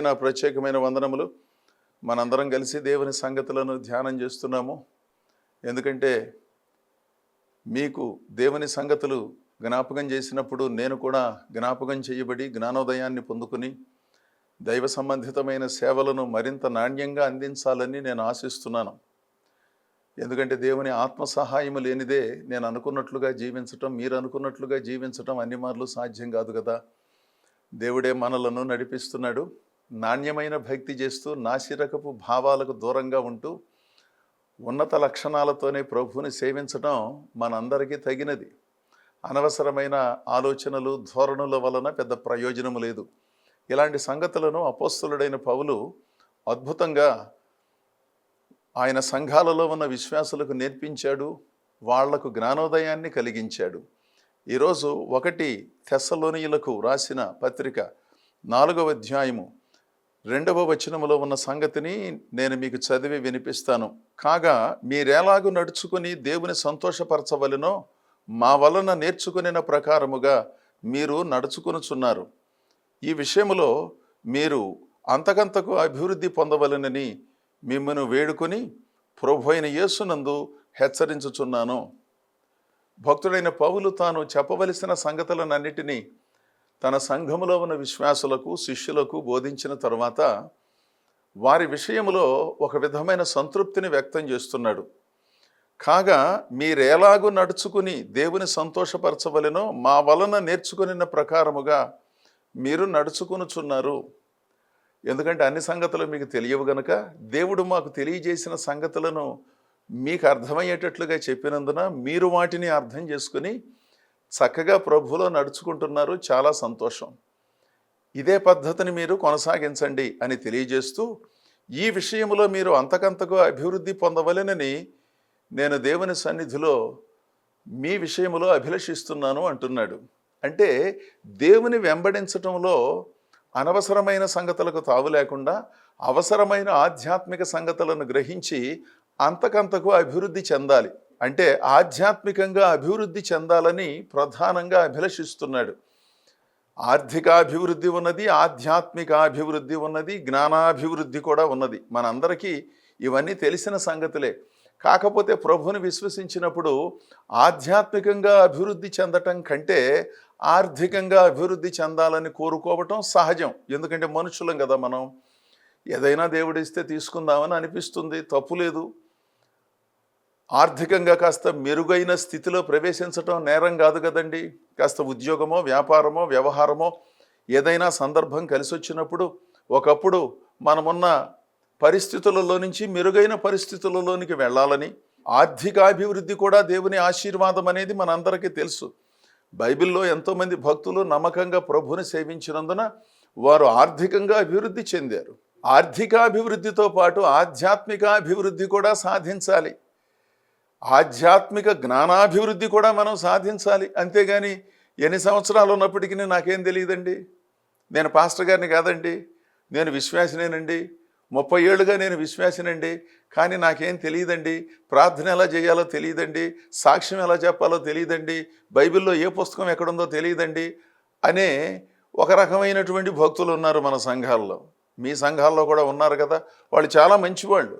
నా ప్రత్యేకమైన వందనములు. మనందరం కలిసి దేవుని సంగతులను ధ్యానం చేస్తున్నాము. ఎందుకంటే మీకు దేవుని సంగతులు జ్ఞాపకం చేసినప్పుడు నేను కూడా జ్ఞాపకం చేయబడి జ్ఞానోదయాన్ని పొందుకుని దైవ సంబంధితమైన సేవలను మరింత నాణ్యంగా అందించాలని నేను ఆశిస్తున్నాను. ఎందుకంటే దేవుని ఆత్మ సహాయము లేనిదే నేను అనుకున్నట్లుగా జీవించటం, మీరు అనుకున్నట్లుగా జీవించటం అన్ని మార్లు సాధ్యం కాదు కదా. దేవుడే మనలను నడిపిస్తున్నాడు. నాణ్యమైన భక్తి చేస్తూ నాసిరకపు భావాలకు దూరంగా ఉంటూ ఉన్నత లక్షణాలతోనే ప్రభువుని సేవించడం మనందరికీ తగినది. అనవసరమైన ఆలోచనలు ధోరణుల వలన పెద్ద ప్రయోజనము లేదు. ఇలాంటి సంగతులను అపోస్తలుడైన పౌలు అద్భుతంగా ఆయన సంఘాలలో ఉన్న విశ్వాసులకు నేర్పించాడు. వాళ్లకు జ్ఞానోదయాన్ని కలిగించాడు. ఈరోజు 1 తెస్సలోనియులకు రాసిన పత్రిక 4వ అధ్యాయము 2వ వచనములో ఉన్న సంగతిని నేను మీకు చదివి వినిపిస్తాను. కాగా మీరెలాగు నడుచుకుని దేవుని సంతోషపరచవలెనో మా వలన నేర్చుకునిన ప్రకారముగా మీరు నడుచుకొనుచున్నారు. ఈ విషయములో మీరు అంతకంతకు అభివృద్ధి పొందవలెనని మిమ్మను వేడుకొని ప్రభువైన యేసునందు హెచ్చరించుచున్నాను. భక్తుడైన పౌలు తాను చెప్పవలసిన సంగతులనన్నిటినీ తన సంఘములో ఉన్న విశ్వాసులకు శిష్యులకు బోధించిన తరువాత వారి విషయములో ఒక విధమైన సంతృప్తిని వ్యక్తం చేస్తున్నాడు. కాగా మీరెలాగూ నడుచుకుని దేవుని సంతోషపరచవలెనో మా వలన నేర్చుకునిన ప్రకారముగా మీరు నడుచుకొనుచున్నారు. ఎందుకంటే అన్ని సంగతులు మీకు తెలియవు గనుక దేవుడు మాకు తెలియజేసిన సంగతులను మీకు అర్థమయ్యేటట్లుగా చెప్పినందున మీరు వాటిని అర్థం చేసుకుని చక్కగా ప్రభువులో నడుచుకుంటున్నారు. చాలా సంతోషం. ఇదే పద్ధతిని మీరు కొనసాగించండి అని తెలియజేస్తూ ఈ విషయంలో మీరు అంతకంతకు అభివృద్ధి పొందవలెనని నేను దేవుని సన్నిధిలో మీ విషయంలో అభిలషిస్తున్నాను అంటున్నాడు. అంటే దేవుని వెంబడించటంలో అనవసరమైన సంగతులకు తావు లేకుండా అవసరమైన ఆధ్యాత్మిక సంగతులను గ్రహించి అంతకంతకు అభివృద్ధి చెందాలి. అంటే ఆధ్యాత్మికంగా అభివృద్ధి చెందాలని ప్రధానంగా అభిలషిస్తున్నాడు. ఆర్థికాభివృద్ధి ఉన్నది, ఆధ్యాత్మిక అభివృద్ధి ఉన్నది, జ్ఞానాభివృద్ధి కూడా ఉన్నది. మనందరికీ ఇవన్నీ తెలిసిన సంగతులే. కాకపోతే ప్రభువుని విశ్వసించినప్పుడు ఆధ్యాత్మికంగా అభివృద్ధి చెందటం కంటే ఆర్థికంగా అభివృద్ధి చెందాలని కోరుకోవటం సహజం. ఎందుకంటే మనుషులం కదా మనం. ఏదైనా దేవుడిస్తే తీసుకుందామని అనిపిస్తుంది, తప్పు లేదు. ఆర్థికంగా కాస్త మెరుగైన స్థితిలో ప్రవేశించటం నేరం కాదు కదండి. కాస్త ఉద్యోగమో వ్యాపారమో వ్యవహారమో ఏదైనా సందర్భం కలిసి వచ్చినప్పుడు ఒకప్పుడు మనమున్న పరిస్థితులలో నుంచి మెరుగైన పరిస్థితులలోనికి వెళ్ళాలని, ఆర్థికాభివృద్ధి కూడా దేవుని ఆశీర్వాదం అనేది మనందరికీ తెలుసు. బైబిల్లో ఎంతోమంది భక్తులు నమ్మకంగా ప్రభువుని సేవించినందున వారు ఆర్థికంగా అభివృద్ధి చెందారు. ఆర్థికాభివృద్ధితో పాటు ఆధ్యాత్మిక అభివృద్ధి కూడా సాధించాలి. ఆధ్యాత్మిక జ్ఞానాభివృద్ధి కూడా మనం సాధించాలి. అంతేగాని ఎన్ని సంవత్సరాలు ఉన్నప్పటికీ నాకేం తెలియదండి, నేను పాస్టర్ గారిని కాదండి, నేను విశ్వాసినేనండి, 30 ఏళ్ళుగా నేను విశ్వాసినండి, కానీ నాకేం తెలియదండి, ప్రార్థన ఎలా చేయాలో తెలియదండి, సాక్ష్యం ఎలా చెప్పాలో తెలియదండి, బైబిల్లో ఏ పుస్తకం ఎక్కడుందో తెలియదండి అనే ఒక రకమైనటువంటి భక్తులు ఉన్నారు మన సంఘాల్లో. మీ సంఘాల్లో కూడా ఉన్నారు కదా. వాళ్ళు చాలా మంచివాళ్ళు.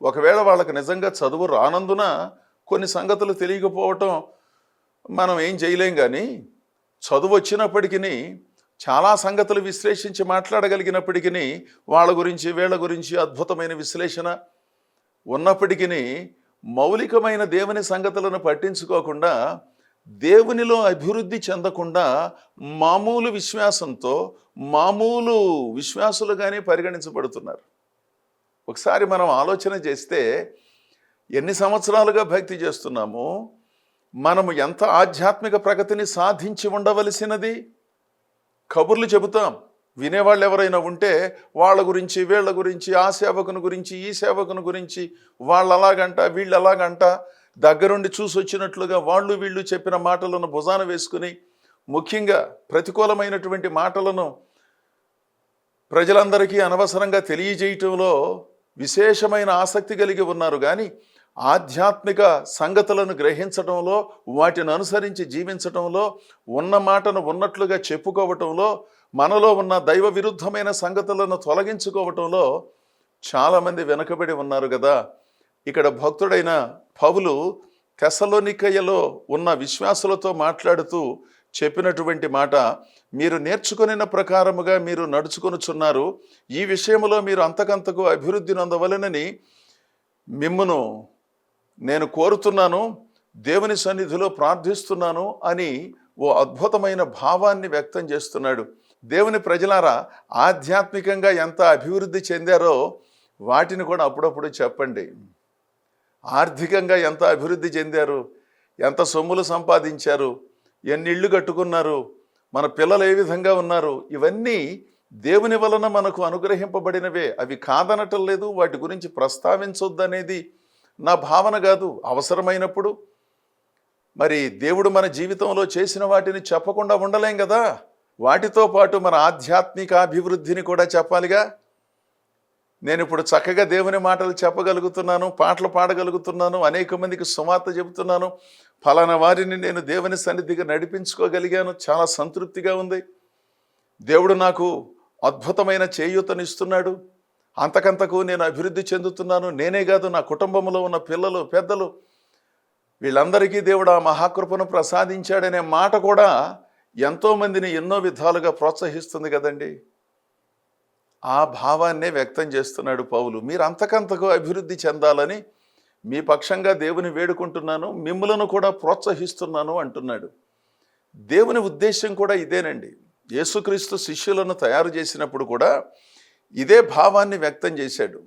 ఒకవేళ వాళ్ళకి నిజంగా చదువు రానందున కొన్ని సంగతులు తెలియకపోవటం మనం ఏం చేయలేం. కానీ చదువు వచ్చినప్పటికీ చాలా సంగతులు విశ్లేషించి మాట్లాడగలిగినప్పటికీ వాళ్ళ గురించి వీళ్ళ గురించి అద్భుతమైన విశ్లేషణ ఉన్నప్పటికీ మౌలికమైన దేవుని సంగతులను పట్టించుకోకుండా దేవునిలో అభివృద్ధి చెందకుండా మామూలు విశ్వాసంతో మామూలు విశ్వాసులుగానే పరిగణించబడుతున్నారు. ఒకసారి మనం ఆలోచన చేస్తే ఎన్ని సంవత్సరాలుగా భక్తి చేస్తున్నాము, మనము ఎంత ఆధ్యాత్మిక ప్రగతిని సాధించి ఉండవలసినది. కబుర్లు చెబుతాం, వినేవాళ్ళు ఎవరైనా ఉంటే వాళ్ళ గురించి వీళ్ళ గురించి, ఆ సేవకుని గురించి ఈ సేవకుని గురించి, వాళ్ళు అలాగంట వీళ్ళు అలాగంట, దగ్గరుండి చూసి వచ్చినట్లుగా వాళ్ళు వీళ్ళు చెప్పిన మాటలను భుజాన వేసుకుని, ముఖ్యంగా ప్రతికూలమైనటువంటి మాటలను ప్రజలందరికీ అనవసరంగా తెలియజేయటంలో విశేషమైన ఆసక్తి కలిగి ఉన్నారు. కానీ ఆధ్యాత్మిక సంగతులను గ్రహించటంలో, వాటిని అనుసరించి జీవించటంలో, ఉన్న మాటను ఉన్నట్లుగా చెప్పుకోవటంలో మనలో ఉన్న దైవ విరుద్ధమైన సంగతులను తొలగించుకోవటంలో చాలామంది వెనుకబడి ఉన్నారు కదా. ఇక్కడ భక్తుడైన పౌలు తెస్సలోనికయలో ఉన్న విశ్వాసులతో మాట్లాడుతూ చెప్పినటువంటి మాట, మీరు నేర్చుకొనిన ప్రకారముగా మీరు నడుచుకొనుచున్నారు, ఈ విషయంలో మీరు అంతకంతకు అభివృద్ధి నొందవలెనని మిమ్మును నేను కోరుతున్నాను, దేవుని సన్నిధిలో ప్రార్థిస్తున్నాను అని ఓ అద్భుతమైన భావాన్ని వ్యక్తం చేస్తున్నాడు. దేవుని ప్రజలారా, ఆధ్యాత్మికంగా ఎంత అభివృద్ధి చెందారో వాటిని కూడా అప్పుడప్పుడు చెప్పండి. ఆర్థికంగా ఎంత అభివృద్ధి చెందారు, ఎంత సొమ్ములు సంపాదించారు, ఎన్ని ఇళ్ళు కట్టుకున్నారు, మన పిల్లలు ఏ విధంగా ఉన్నారు, ఇవన్నీ దేవుని వలన మనకు అనుగ్రహింపబడినవే. అవి కాదనటం లేదు, వాటి గురించి ప్రస్తావించొద్దనేది నా భావన కాదు. అవసరమైనప్పుడు మరి దేవుడు మన జీవితంలో చేసిన వాటిని చెప్పకుండా ఉండలేం కదా. వాటితో పాటు మన ఆధ్యాత్మిక అభివృద్ధిని కూడా చెప్పాలిగా. నేను ఇప్పుడు చక్కగా దేవుని మాటలు చెప్పగలుగుతున్నాను, పాటలు పాడగలుగుతున్నాను, అనేక మందికి సువార్త చెబుతున్నాను, ఫలానా వారిని నేను దేవుని సన్నిధిగా నడిపించుకోగలిగాను, చాలా సంతృప్తిగా ఉంది. దేవుడు నాకు అద్భుతమైన చేయూతనిస్తున్నాడు, అంతకంతకు నేను అభివృద్ధి చెందుతున్నాను. నేనే కాదు, నా కుటుంబంలో ఉన్న పిల్లలు, పెద్దలు, వీళ్ళందరికీ దేవుడు ఆ మహాకృపను ప్రసాదించాడనే మాట కూడా ఎంతోమందిని ఎన్నో విధాలుగా ప్రోత్సహిస్తుంది కదండి. ఆ భావాన్నే వ్యక్తం చేస్తున్నాడు పౌలు. మీరు అంతకంతకు అభివృద్ధి చెందాలని మీ పక్షంగా దేవుని వేడుకుంటున్నాను, మిమ్ములను కూడా ప్రోత్సహిస్తున్నాను అంటున్నాడు. దేవుని ఉద్దేశం కూడా ఇదేనండి. యేసుక్రీస్తు శిష్యులను తయారు చేసినప్పుడు కూడా ఇదే భావాన్ని వ్యక్తం చేశాడు.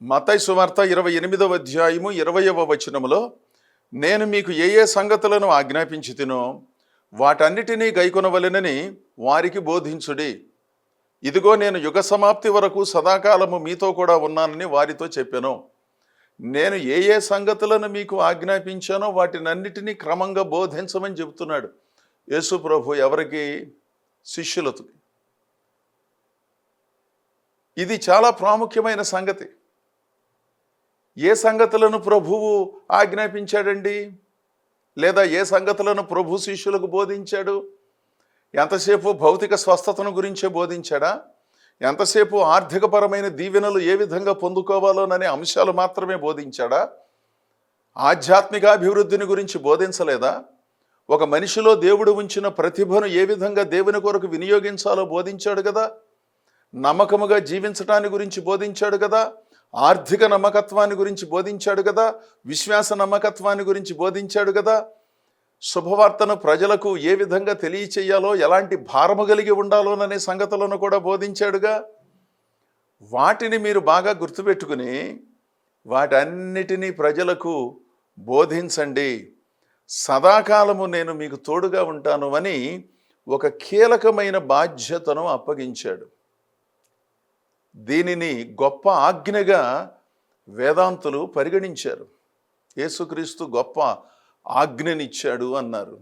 మత్తయి సువార్త 28వ అధ్యాయము 20వ వచనములో, నేను మీకు ఏ ఏ సంగతులను ఆజ్ఞాపించితినో వాటన్నిటినీ గైకొనవలెనని వారికి బోధించుడి. ఇదిగో నేను యుగ సమాప్తి వరకు సదాకాలము మీతో కూడా ఉన్నానని వారితో చెప్పాను. నేను ఏ ఏ సంగతులను మీకు ఆజ్ఞాపించానో వాటినన్నిటినీ క్రమంగా బోధించమని చెబుతున్నాడు యేసు ప్రభు. ఎవరికి? శిష్యులకు. ఇది చాలా ప్రాముఖ్యమైన సంగతి. ఏ సంగతులను ప్రభువు ఆజ్ఞాపించాడండి, లేదా ఏ సంగతులను ప్రభు శిష్యులకు బోధించాడు? ఎంతసేపు భౌతిక స్వస్థతను గురించే బోధించాడా? ఎంతసేపు ఆర్థికపరమైన దీవెనలు ఏ విధంగా పొందుకోవాలోననే అంశాలు మాత్రమే బోధించాడా? ఆధ్యాత్మిక అభివృద్ధిని గురించి బోధించలేదా? ఒక మనిషిలో దేవుడు ఉంచిన ప్రతిభను ఏ విధంగా దేవుని కొరకు వినియోగించాలో బోధించాడు కదా. నమ్మకముగా జీవించటాన్ని గురించి బోధించాడు కదా. ఆర్థిక నమ్మకత్వాన్ని గురించి బోధించాడు కదా. విశ్వాస నమ్మకత్వాన్ని గురించి బోధించాడు కదా. శుభవార్తను ప్రజలకు ఏ విధంగా తెలియచేయాలో, ఎలాంటి భారము కలిగి ఉండాలోననే సంగతులను కూడా బోధించాడుగా. వాటిని మీరు బాగా గుర్తుపెట్టుకుని వాటన్నిటినీ ప్రజలకు బోధించండి. సదాకాలము నేను మీకు తోడుగా ఉంటాను అని ఒక కీలకమైన బాధ్యతను అప్పగించాడు. దీనిని గొప్ప ఆజ్ఞగా వేదాంతులు పరిగణించారు. యేసుక్రీస్తు గొప్ప ఆజ్ఞనిచ్చాడు అన్నారు.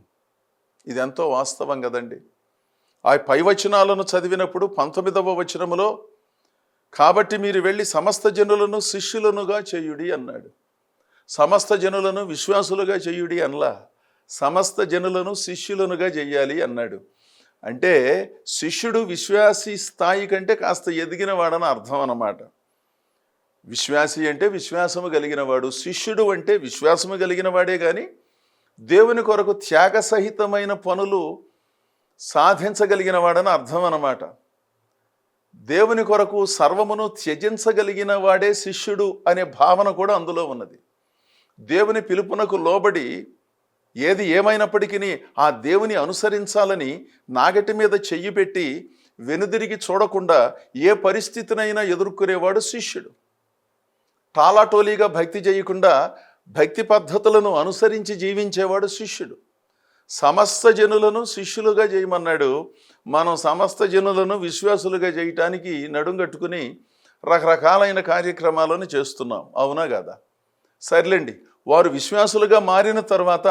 ఇది ఎంతో వాస్తవం కదండి. ఆ పై వచనాలను చదివినప్పుడు 19వ వచనములో, కాబట్టి మీరు వెళ్ళి సమస్త జనులను శిష్యులనుగా చేయుడి అన్నాడు. సమస్త జనులను విశ్వాసులుగా చేయుడి అనలా, సమస్త జనులను శిష్యులనుగా చెయ్యాలి అన్నాడు. అంటే శిష్యుడు విశ్వాసి స్థాయి కంటే కాస్త ఎదిగిన వాడని అర్థం అన్నమాట. విశ్వాసి అంటే విశ్వాసము కలిగిన వాడు, శిష్యుడు అంటే విశ్వాసము కలిగిన వాడే, కానీ దేవుని కొరకు త్యాగ సహితమైన పనులు సాధించగలిగిన వాడని అర్థం అన్నమాట. దేవుని కొరకు సర్వమును త్యజించగలిగిన వాడే శిష్యుడు అనే భావన కూడా అందులో ఉన్నది. దేవుని పిలుపునకు లోబడి ఏది ఏమైనప్పటికీ ఆ దేవుని అనుసరించాలని నాగటి మీద చెయ్యి పెట్టి వెనుదిరిగి చూడకుండా ఏ పరిస్థితినైనా ఎదుర్కొనేవాడు శిష్యుడు. టాలాటోలీగా భక్తి చేయకుండా భక్తి పద్ధతులను అనుసరించి జీవించేవాడు శిష్యుడు. సమస్త జనులను శిష్యులుగా చేయమన్నాడు. మనం సమస్త జనులను విశ్వాసులుగా చేయటానికి నడుంగట్టుకుని రకరకాలైన కార్యక్రమాలను చేస్తున్నాం, అవునా కదా? సర్లేండి, వారు విశ్వాసులుగా మారిన తర్వాత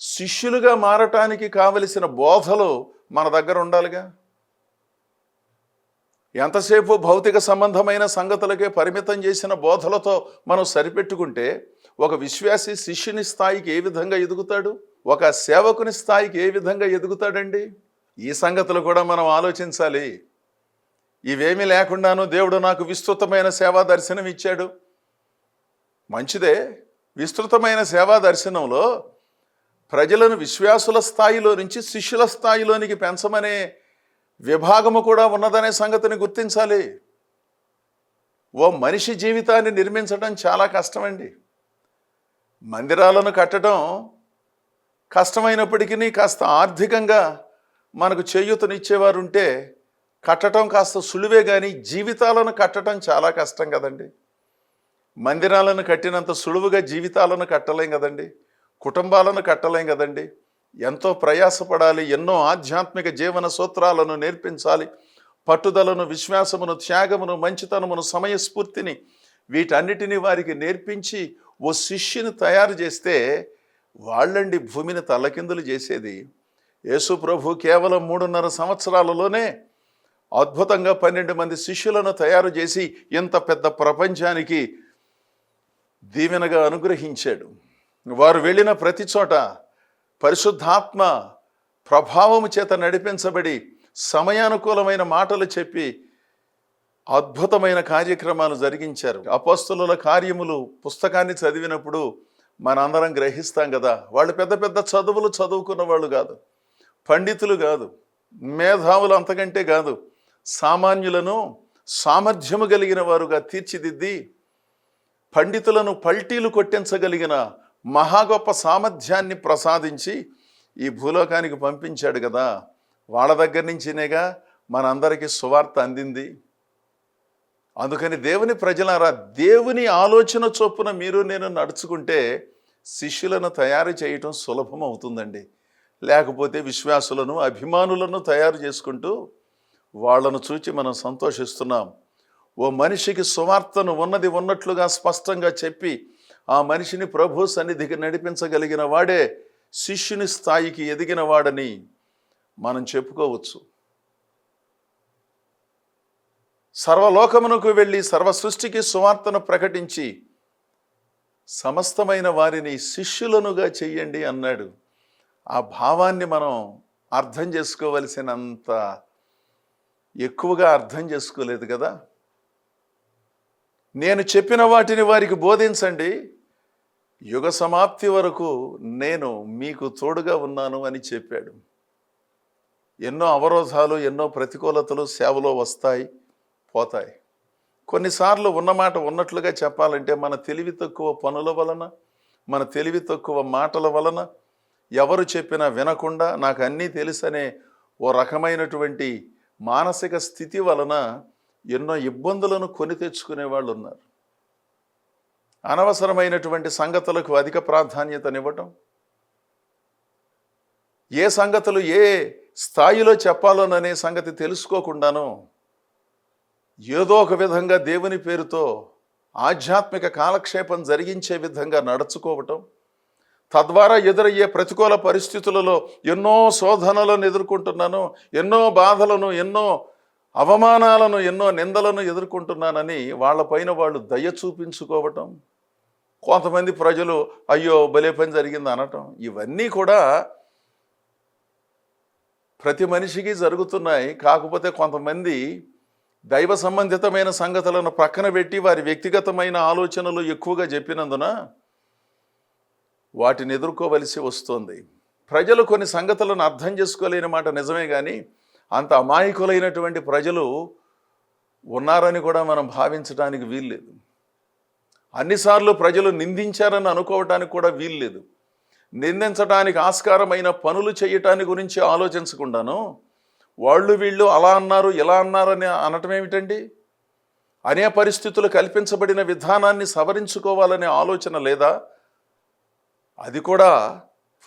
శిష్యులుగా మారటానికి కావలసిన బోధలు మన దగ్గర ఉండాలిగా. ఎంతసేపు భౌతిక సంబంధమైన సంగతులకే పరిమితం చేసిన బోధలతో మనం సరిపెట్టుకుంటే ఒక విశ్వాసి శిష్యుని స్థాయికి ఏ విధంగా ఎదుగుతాడు? ఒక సేవకుని స్థాయికి ఏ విధంగా ఎదుగుతాడండి? ఈ సంగతులు కూడా మనం ఆలోచించాలి. ఇవేమీ లేకుండాను దేవుడు నాకు విస్తృతమైన సేవా దర్శనం ఇచ్చాడు. మంచిదే. విస్తృతమైన సేవా దర్శనంలో ప్రజలను విశ్వాసుల స్థాయిలో నుంచి శిష్యుల స్థాయిలోనికి పెంచమనే విభాగము కూడా ఉన్నదనే సంగతిని గుర్తించాలి. ఓ మనిషి జీవితాన్ని నిర్మించడం చాలా కష్టమండి. మందిరాలను కట్టడం కష్టమైనప్పటికీ కాస్త ఆర్థికంగా మనకు చేయూతనిచ్చేవారు ఉంటే కట్టడం కాస్త సులువే, కానీ జీవితాలను కట్టడం చాలా కష్టం కదండి. మందిరాలను కట్టినంత సులువుగా జీవితాలను కట్టలేం కదండి, కుటుంబాలను కట్టలేం కదండి. ఎంతో ప్రయాసపడాలి, ఎన్నో ఆధ్యాత్మిక జీవన సూత్రాలను నేర్పించాలి. పట్టుదలను, విశ్వాసమును, త్యాగమును, మంచితనమును, సమయస్ఫూర్తిని వీటన్నిటినీ వారికి నేర్పించి ఓ శిష్యుని తయారు చేస్తే వాళ్ళండి భూమిని తల్లకిందులు చేసేది. యేసు ప్రభు కేవలం 3.5 సంవత్సరాలలోనే అద్భుతంగా 12 మంది శిష్యులను తయారు చేసి ఇంత పెద్ద ప్రపంచానికి దీవెనగా అనుగ్రహించాడు. వారు వెళ్ళిన ప్రతి చోట పరిశుద్ధాత్మ ప్రభావము చేత నడిపించబడి సమయానుకూలమైన మాటలు చెప్పి అద్భుతమైన కార్యక్రమాలు జరిగించారు. అపోస్తలుల కార్యములు పుస్తకాన్ని చదివినప్పుడు మనందరం గ్రహిస్తాం కదా, వాళ్ళు పెద్ద పెద్ద చదువులు చదువుకున్న వాళ్ళు కాదు, పండితులు కాదు, మేధావులు అంతకంటే కాదు, సామాన్యులను సామర్థ్యము కలిగిన వారుగా తీర్చిదిద్ది పండితులను పల్టీలు కొట్టించగలిగిన మహా గొప్ప సామర్థ్యాన్ని ప్రసాదించి ఈ భూలోకానికి పంపించాడు కదా. వాళ్ళ దగ్గర నుంచినేగా మనందరికీ సువార్త అందింది. అందుకని దేవుని ప్రజలారా, దేవుని ఆలోచన చొప్పున మీరు నేను నడుచుకుంటే శిష్యులను తయారు చేయటం సులభం అవుతుందండి. లేకపోతే విశ్వాసులను, అభిమానులను తయారు చేసుకుంటూ వాళ్ళను చూచి మనం సంతోషిస్తున్నాం. ఓ మనిషికి సువార్తను ఉన్నది ఉన్నట్లుగా స్పష్టంగా చెప్పి ఆ మనిషిని ప్రభు సన్నిధికి నడిపించగలిగిన వాడే శిష్యుని స్థాయికి ఎదిగిన వాడని మనం చెప్పుకోవచ్చు. సర్వలోకమునకు వెళ్ళి సర్వ సృష్టికి సువార్తను ప్రకటించి సమస్తమైన వారిని శిష్యులనుగా చెయ్యండి అన్నాడు. ఆ భావాన్ని మనం అర్థం చేసుకోవలసినంత ఎక్కువగా అర్థం చేసుకోలేదు కదా. నేను చెప్పిన వాటిని వారికి బోధించండి, యుగ సమాప్తి వరకు నేను మీకు తోడుగా ఉన్నాను అని చెప్పాడు. ఎన్నో అవరోధాలు, ఎన్నో ప్రతికూలతలు సేవలో వస్తాయి, పోతాయి. కొన్నిసార్లు ఉన్నమాట ఉన్నట్లుగా చెప్పాలంటే మన తెలివి తక్కువ పనుల వలన, మన తెలివి తక్కువ మాటల వలన, ఎవరు చెప్పినా వినకుండా నాకు అన్నీ తెలుసనే ఓ రకమైనటువంటి మానసిక స్థితి వలన ఎన్నో ఇబ్బందులను కొని తెచ్చుకునే వాళ్ళు ఉన్నారు. అనవసరమైనటువంటి సంగతులకు అధిక ప్రాధాన్యతనివ్వటం, ఏ సంగతులు ఏ స్థాయిలో చెప్పాలోననే సంగతి తెలుసుకోకుండాను ఏదో ఒక విధంగా దేవుని పేరుతో ఆధ్యాత్మిక కాలక్షేపం జరిగించే విధంగా నడుచుకోవటం, తద్వారా ఎదురయ్యే ప్రతికూల పరిస్థితులలో ఎన్నో శోధనలను ఎదుర్కొంటున్నాను, ఎన్నో బాధలను, ఎన్నో అవమానాలను, ఎన్నో నిందలను ఎదుర్కొంటున్నానని వాళ్ళపైన వాళ్ళు దయ చూపించుకోవటం, కొంతమంది ప్రజలు అయ్యో భలే పని జరిగింది అనటం, ఇవన్నీ కూడా ప్రతి మనిషికి జరుగుతున్నాయి. కాకపోతే కొంతమంది దైవ సంబంధితమైన సంగతులను ప్రక్కన పెట్టి వారి వ్యక్తిగతమైన ఆలోచనలు ఎక్కువగా చెప్పినందున వాటిని ఎదుర్కోవలసి వస్తుంది. ప్రజలు కొన్ని సంగతులను అర్థం చేసుకోలేని మాట నిజమే, కానీ అంత అమాయకులైనటువంటి ప్రజలు ఉన్నారని కూడా మనం భావించడానికి వీల్లేదు. అన్నిసార్లు ప్రజలు నిందించారని అనుకోవటానికి కూడా వీల్లేదు. నిందించడానికి ఆస్కారమైన పనులు చేయటానికి గురించి ఆలోచించకుండాను వాళ్ళు వీళ్ళు అలా అన్నారు ఇలా అన్నారని అనటం ఏమిటండి? అనే పరిస్థితులు కల్పించబడిన విధానాన్ని సవరించుకోవాలనే ఆలోచన లేదా? అది కూడా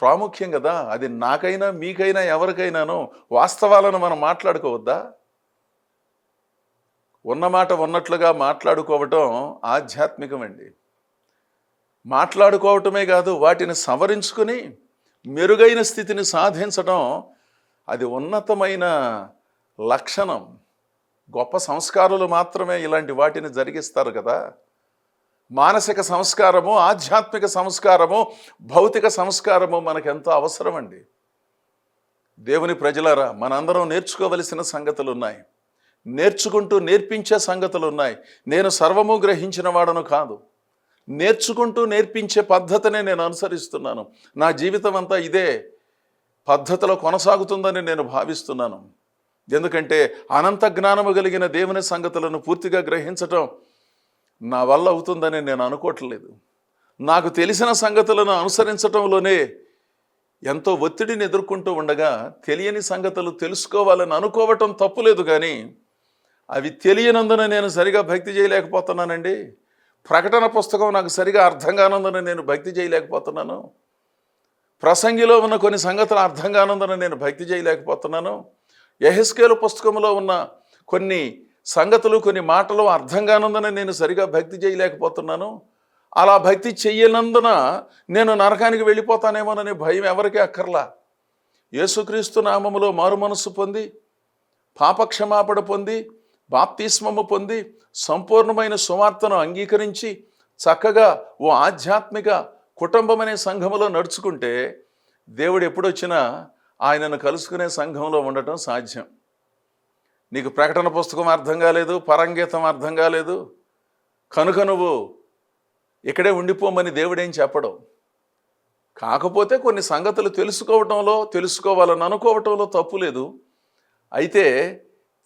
ప్రాముఖ్యం కదా. అది నాకైనా మీకైనా ఎవరికైనానో వాస్తవాలను మనం మాట్లాడుకోవద్దా? ఉన్నమాట ఉన్నట్లుగా మాట్లాడుకోవటం ఆధ్యాత్మికం అండి. మాట్లాడుకోవటమే కాదు, వాటిని సవరించుకుని మెరుగైన స్థితిని సాధించడం అది ఉన్నతమైన లక్షణం. గొప్ప సంస్కారాలు మాత్రమే ఇలాంటి వాటిని జరిగిస్తారు కదా. మానసిక సంస్కారము, ఆధ్యాత్మిక సంస్కారము, భౌతిక సంస్కారము మనకెంతో అవసరం అండి. దేవుని ప్రజలారా, మనందరం నేర్చుకోవలసిన సంగతులు ఉన్నాయి. నేర్చుకుంటూ నేర్పించే సంగతులు ఉన్నాయి. నేను సర్వము గ్రహించిన వాడను కాదు. నేర్చుకుంటూ నేర్పించే పద్ధతినే నేను అనుసరిస్తున్నాను. నా జీవితం అంతా ఇదే పద్ధతిలో కొనసాగుతుందని నేను భావిస్తున్నాను. ఎందుకంటే అనంత జ్ఞానము కలిగిన దేవుని సంగతులను పూర్తిగా గ్రహించటం నా వల్ల అవుతుందని నేను అనుకోవట్లేదు. నాకు తెలిసిన సంగతులను అనుసరించటంలోనే ఎంతో ఒత్తిడిని ఎదుర్కొంటూ ఉండగా తెలియని సంగతులు తెలుసుకోవాలని అనుకోవటం తప్పులేదు, కానీ అవి తెలియనందున నేను సరిగా భక్తి చేయలేకపోతున్నానండి. ప్రకటన పుస్తకం నాకు సరిగా అర్థం కానందున నేను భక్తి చేయలేకపోతున్నాను. ప్రసంగిలో ఉన్న కొన్ని సంగతులు అర్థం కానందున నేను భక్తి చేయలేకపోతున్నాను. యెహెజ్కేలు పుస్తకంలో ఉన్న కొన్ని సంగతులు, కొన్ని మాటలు అర్థం కానందున నేను సరిగా భక్తి చేయలేకపోతున్నాను. అలా భక్తి చెయ్యనందున నేను నరకానికి వెళ్ళిపోతానేమోననే భయం ఎవరికీ అక్కర్లా. యేసుక్రీస్తు నామములో మారు మనస్సు పొంది, పాపక్షమాపణ పొంది, బాప్తిస్మము పొంది, సంపూర్ణమైన సువార్తను అంగీకరించి చక్కగా ఓ ఆధ్యాత్మిక కుటుంబం అనే సంఘములో నడుచుకుంటే దేవుడు ఎప్పుడొచ్చినా ఆయనను కలుసుకునే సంఘంలో ఉండటం సాధ్యం. నీకు ప్రకటన పుస్తకం అర్థం కాలేదు, పరంగీతం అర్థం కాలేదు కనుక నువ్వు ఇక్కడే ఉండిపోమని దేవుడేం చెప్పడం. కాకపోతే కొన్ని సంగతులు తెలుసుకోవాలని అనుకోవటంలో తప్పు లేదు. అయితే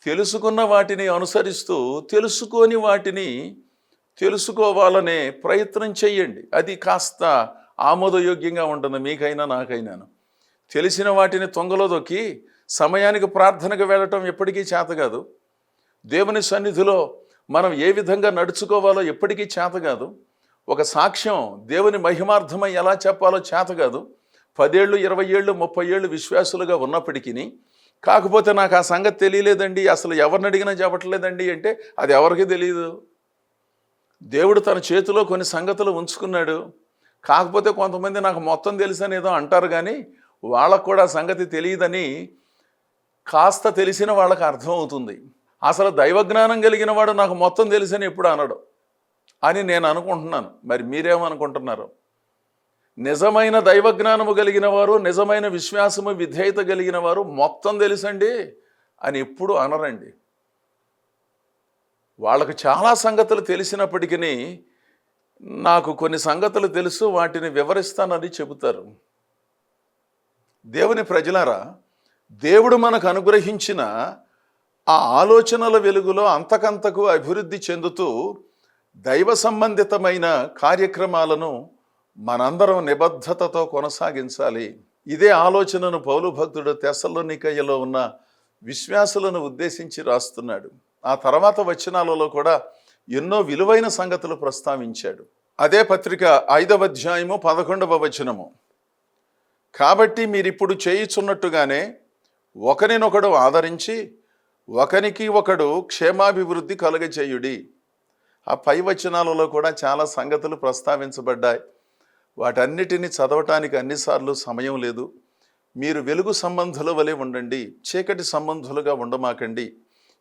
తెలుసుకున్న వాటిని అనుసరిస్తూ తెలుసుకోని వాటిని తెలుసుకోవాలనే ప్రయత్నం చెయ్యండి. అది కాస్త ఆమోదయోగ్యంగా ఉంటుంది మీకైనా నాకైనాను. తెలిసిన వాటిని తొంగలో దొక్కి సమయానికి ప్రార్థనకు వెళ్ళటం ఎప్పటికీ చేత కాదు. దేవుని సన్నిధిలో మనం ఏ విధంగా నడుచుకోవాలో ఎప్పటికీ చేత కాదు. ఒక సాక్ష్యం దేవుని మహిమార్థమై ఎలా చెప్పాలో చేత కాదు. 10 ఏళ్ళు 20 ఏళ్ళు 30 ఏళ్ళు విశ్వాసులుగా ఉన్నప్పటికీ కాకపోతే నాకు ఆ సంగతి తెలియలేదండి, అసలు ఎవరిని అడిగినా చెప్పట్లేదండి అంటే అది ఎవరికి తెలియదు. దేవుడు తన చేతిలో కొన్ని సంగతులు ఉంచుకున్నాడు. కాకపోతే కొంతమంది నాకు మొత్తం తెలుసని ఏదో అంటారు, కానీ వాళ్ళకు కూడా సంగతి తెలియదని కాస్త తెలిసిన వాళ్ళకి అర్థమవుతుంది. అసలు దైవజ్ఞానం కలిగిన వాడు నాకు మొత్తం తెలుసని ఎప్పుడు అనడు అని నేను అనుకుంటున్నాను. మరి మీరేమనుకుంటున్నారు? నిజమైన దైవజ్ఞానము కలిగిన వారు, నిజమైన విశ్వాసము విధేయత కలిగిన వారు మొత్తం తెలుసండి అని ఎప్పుడు అనరండి. వాళ్ళకు చాలా సంగతులు తెలిసినప్పటికీ నాకు కొన్ని సంగతులు తెలుసు, వాటిని వివరిస్తానని చెబుతారు. దేవుని ప్రజలారా, దేవుడు మనకు అనుగ్రహించిన ఆ ఆలోచనల వెలుగులో అంతకంతకు అభివృద్ధి చెందుతూ దైవ సంబంధితమైన కార్యక్రమాలను మనందరం నిబద్ధతతో కొనసాగించాలి. ఇదే ఆలోచనను పౌలు భక్తుడు తెస్సలోనికయలో ఉన్న విశ్వాసులను ఉద్దేశించి రాస్తున్నాడు. ఆ తర్వాత వచనాలలో కూడా ఎన్నో విలువైన సంగతులు ప్రస్తావించాడు. అదే పత్రిక 5వ అధ్యాయము 11వ వచనము. కాబట్టి మీరిప్పుడు చేయుచున్నట్టుగానే ఒకరినొకడు ఆదరించి ఒకనికి ఒకడు క్షేమాభివృద్ధి కలుగచేయుడి. ఆ పై వచనాలలో కూడా చాలా సంగతులు ప్రస్తావించబడ్డాయి. వాటన్నిటిని చదవటానికి అన్నిసార్లు సమయం లేదు. మీరు వెలుగు సంబంధుల వలె ఉండండి, చీకటి సంబంధులుగా ఉండమాకండి.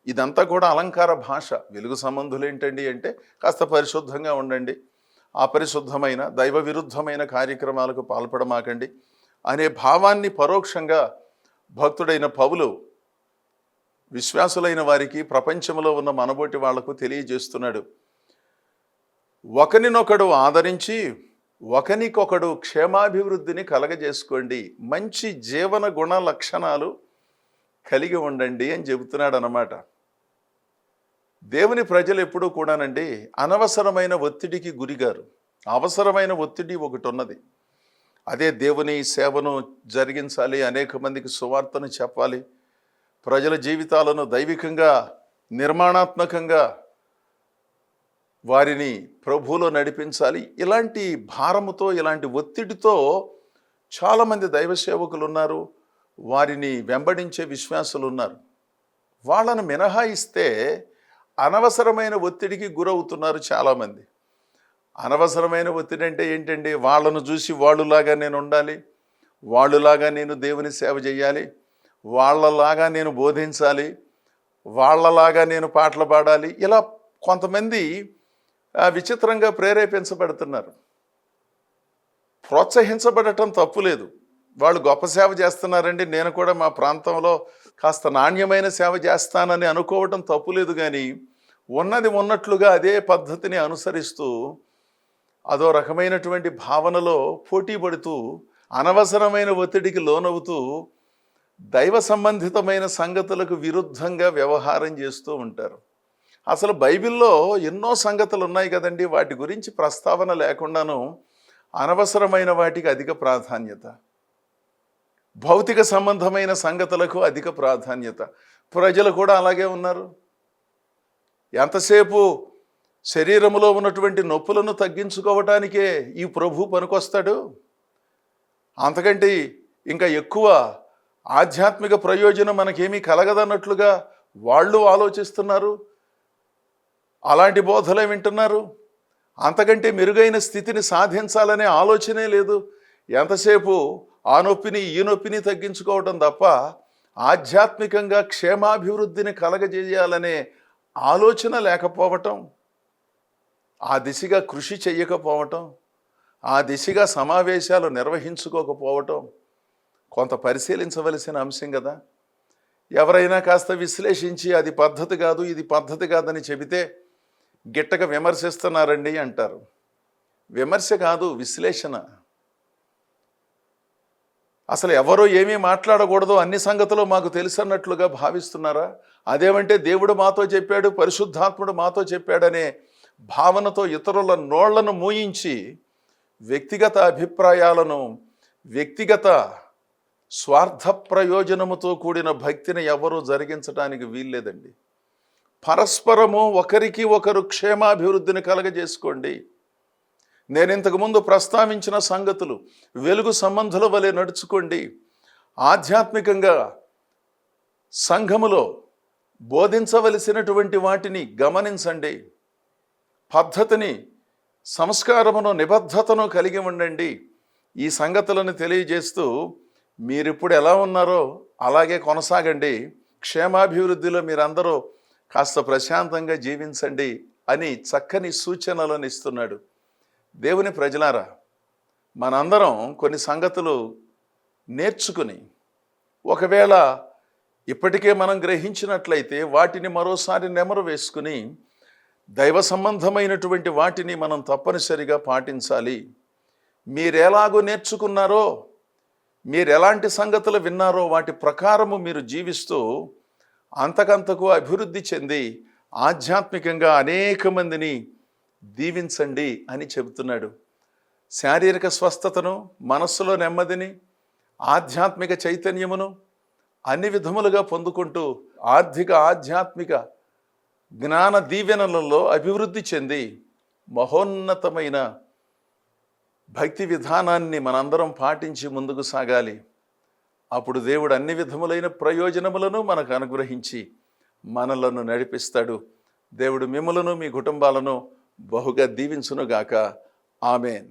ఇదంతా కూడా అలంకార భాష. వెలుగు సంబంధులు ఏంటండి అంటే కాస్త పరిశుద్ధంగా ఉండండి, అపరిశుద్ధమైన దైవ విరుద్ధమైన కార్యక్రమాలకు పాల్పడమాకండి అనే భావాన్ని పరోక్షంగా భక్తుడైన పౌలు విశ్వాసులైన వారికి, ప్రపంచంలో ఉన్న మనబోటి వాళ్లకు తెలియజేస్తున్నాడు. ఒకరినొకడు ఆదరించి ఒకరికొకడు క్షేమాభివృద్ధిని కలగజేసుకోండి, మంచి జీవన గుణ లక్షణాలు కలిగి ఉండండి అని చెబుతున్నాడు అన్నమాట. దేవుని ప్రజలు ఎప్పుడూ కూడానండి అనవసరమైన ఒత్తిడికి గురిగారు. అవసరమైన ఒత్తిడి ఒకటి ఉన్నది. అదే దేవుని సేవను జరిగించాలి, అనేక మందికి సువార్తను చెప్పాలి, ప్రజల జీవితాలను దైవికంగా నిర్మాణాత్మకంగా వారిని ప్రభువులో నడిపించాలి. ఇలాంటి భారముతో, ఇలాంటి ఒత్తిడితో చాలామంది దైవ సేవకులు ఉన్నారు, వారిని వెంబడించే విశ్వాసులు ఉన్నారు. వాళ్ళను మినహాయిస్తే అనవసరమైన ఒత్తిడికి గురవుతున్నారు చాలామంది. అనవసరమైన ఒత్తిడి అంటే ఏంటండి? వాళ్ళను చూసి వాళ్ళులాగా నేను ఉండాలి, వాళ్ళులాగా నేను దేవుని సేవ చేయాలి, వాళ్ళలాగా నేను బోధించాలి, వాళ్ళలాగా నేను పాటలు పాడాలి. ఇలా కొంతమంది విచిత్రంగా ప్రేరేపించబడుతున్నారు. ప్రోత్సహించబడటం తప్పులేదు. వాళ్ళు గొప్ప సేవ చేస్తున్నారండి, నేను కూడా మా ప్రాంతంలో కాస్త నాణ్యమైన సేవ చేస్తానని అనుకోవటం తప్పులేదు. కానీ ఉన్నది ఉన్నట్లుగా అదే పద్ధతిని అనుసరిస్తూ అదో రకమైనటువంటి భావనలో పోటీ పడుతూ అనవసరమైన ఒత్తిడికి లోనవుతూ దైవ సంబంధితమైన సంగతులకు విరుద్ధంగా వ్యవహారం చేస్తూ ఉంటారు. అసలు బైబిల్లో ఎన్నో సంగతులు ఉన్నాయి కదండి, వాటి గురించి ప్రస్తావన లేకుండాను అనవసరమైన వాటికి అధిక ప్రాధాన్యత, భౌతిక సంబంధమైన సంగతులకు అధిక ప్రాధాన్యత. ప్రజలు కూడా అలాగే ఉన్నారు. ఎంతసేపు శరీరంలో ఉన్నటువంటి నొప్పులను తగ్గించుకోవటానికే ఈ ప్రభు పనికొస్తాడు, అంతకంటే ఇంకా ఎక్కువ ఆధ్యాత్మిక ప్రయోజనం మనకేమీ కలగదన్నట్లుగా వాళ్ళు ఆలోచిస్తున్నారు, అలాంటి బోధలే వింటున్నారు. అంతకంటే మెరుగైన స్థితిని సాధించాలనే ఆలోచనే లేదు. ఎంతసేపు ఆ నొప్పిని ఈ నొప్పిని తగ్గించుకోవటం తప్ప ఆధ్యాత్మికంగా క్షేమాభివృద్ధిని కలగజేయాలనే ఆలోచన లేకపోవటం, ఆ దిశగా కృషి చెయ్యకపోవటం, ఆ దిశగా సమావేశాలు నిర్వహించుకోకపోవటం కొంత పరిశీలించవలసిన అంశం కదా. ఎవరైనా కాస్త విశ్లేషించి అది పద్ధతి కాదు ఇది పద్ధతి కాదని చెబితే గిట్టక విమర్శిస్తున్నారండి అంటారు. విమర్శ కాదు, విశ్లేషణ. అసలు ఎవరో ఏమీ మాట్లాడకూడదు, అన్ని సంగతులు మాకు తెలుసన్నట్లుగా భావిస్తున్నారా? అదేమంటే దేవుడు మాతో చెప్పాడు, పరిశుద్ధాత్ముడు మాతో చెప్పాడనే భావనతో ఇతరుల నోళ్లను మూయించి వ్యక్తిగత అభిప్రాయాలను, వ్యక్తిగత స్వార్థ ప్రయోజనముతో కూడిన భక్తిని ఎవరూ జరిగించడానికి వీల్లేదండి. పరస్పరము ఒకరికి ఒకరు క్షేమాభివృద్ధిని కలగజేసుకోండి. నేను ఇంతకుముందు ప్రస్తావించిన సంగతులు వెలుగు సంబంధుల వలె నడుచుకోండి. ఆధ్యాత్మికంగా సంఘములో బోధించవలసినటువంటి వాటిని గమనించండి. పద్ధతిని, సంస్కారమును, నిబద్ధతను కలిగి ఉండండి. ఈ సంగతులను తెలియజేస్తూ మీరిప్పుడు ఎలా ఉన్నారో అలాగే కొనసాగండి. క్షేమాభివృద్ధిలో మీరందరూ కాస్త ప్రశాంతంగా జీవించండి అని చక్కని సూచనలను ఇస్తున్నాడు. దేవుని ప్రజలారా, మనందరం కొన్ని సంగతులు నేర్చుకుని ఒకవేళ ఇప్పటికే మనం గ్రహించినట్లయితే వాటిని మరోసారి నెమరు వేసుకుని దైవ సంబంధమైనటువంటి వాటిని మనం తప్పనిసరిగా పాటించాలి. మీరెలాగో నేర్చుకున్నారో, మీరు ఎలాంటి సంగతులు విన్నారో వాటి ప్రకారము మీరు జీవిస్తూ అంతకంతకు అభివృద్ధి చెంది ఆధ్యాత్మికంగా అనేక మందిని దీవించండి అని చెబుతున్నాడు. శారీరక స్వస్థతను, మనస్సులో నెమ్మదిని, ఆధ్యాత్మిక చైతన్యమును అన్ని విధములుగా పొందుకుంటూ ఆర్థిక, ఆధ్యాత్మిక జ్ఞాన దీవెనలలో అభివృద్ధి చెంది మహోన్నతమైన భక్తి విధానాన్ని మనందరం పాటించి ముందుకు సాగాలి. అప్పుడు దేవుడు అన్ని విధములైన ప్రయోజనములను మనకు అనుగ్రహించి మనలను నడిపిస్తాడు. దేవుడు మిమ్మలను, మీ కుటుంబాలను బహుగా దీవించునుగాక. ఆమేన్.